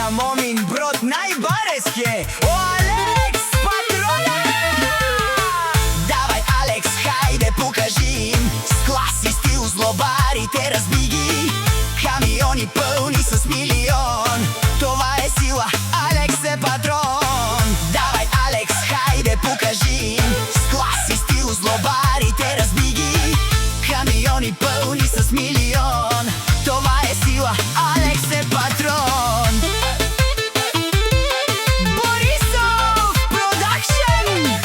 на Момин Брод най-барез е о Алекс Патрона! Давай, Алекс, хайде покажи им с клас и стил злобарите разби ги. Камиони пълни с милион, това е сила, Алекс е патрон. Давай, Алекс, хайде покажи им с клас и стил злобарите разби ги. Камиони пълни с милион, това е сила, Алекс е патрон. Борисов Продакшън.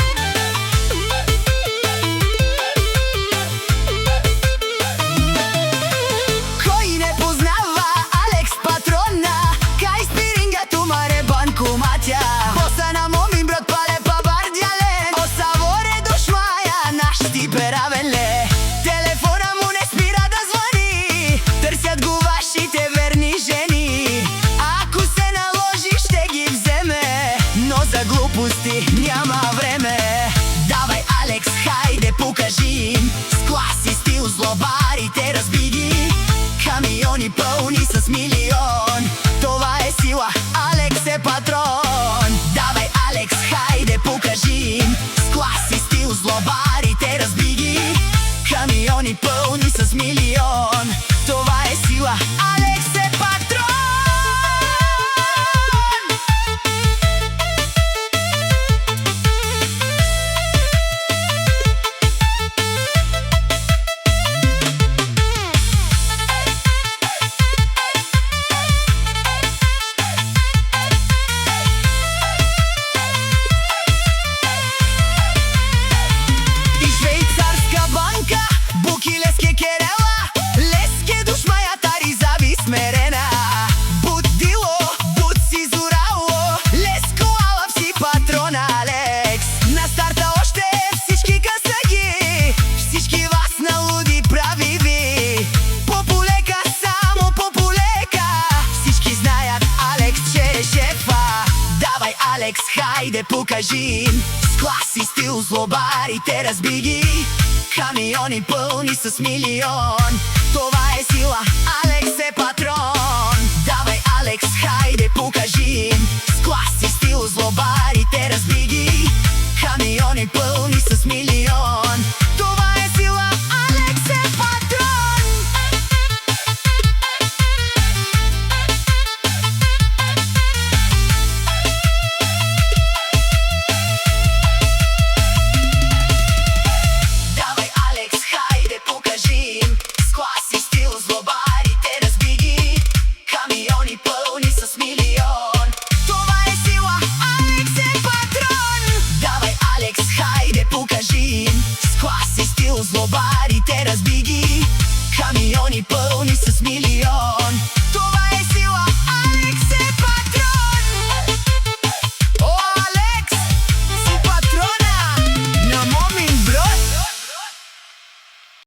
Кой не познава Алекс Патрона? Кай спиринга тумаре банкоматя. Боса на Момин Брод пале па бардялен. О саворе душмая наш тип е равен ле. Телефона му не спира да звъни, търсят го вашите верни жени. Ако се наложи ще ги вземе, но за глупости няма време. Давай, Алекс, хайде покажи им с клас и стил злобарите разби ги. Камиони пълни с милион, това е сила, Алекс е патрон. Давай, Алекс, хайде покажи им с клас и стил злобарите разби ги. Камиони пълни с милион, това е сила, Алекс е патрон. И швейцарска банка, Букилеске Керела, Леске душмая тари зави смерена. Будило, буд си зорало, Леско алапси патрон Алекс. На старта още всички късаги, всички вас на луди прави ви. По-полека, само по-полека, всички знаят Алекс, че е шефа. Давай, Алекс, хайде покажи им с клас и стил злобарите разби ги. Камиони пълни с милион, това е сила, Алекс е патрон. Давай, Алекс, хайде покажи им с клас и стил злобарите разби ги. Камиони пълни с милион, това е сила, Алекс е патрон. Давай, Алекс, хайде покажи им с клас и стил злобарите разби ги. Камиони пълни с милион, това е сила, Алекс е патрон. Давай, Алекс, хайде покажи им с клас и стил злобарите разби ги. Камиони пълни с милион.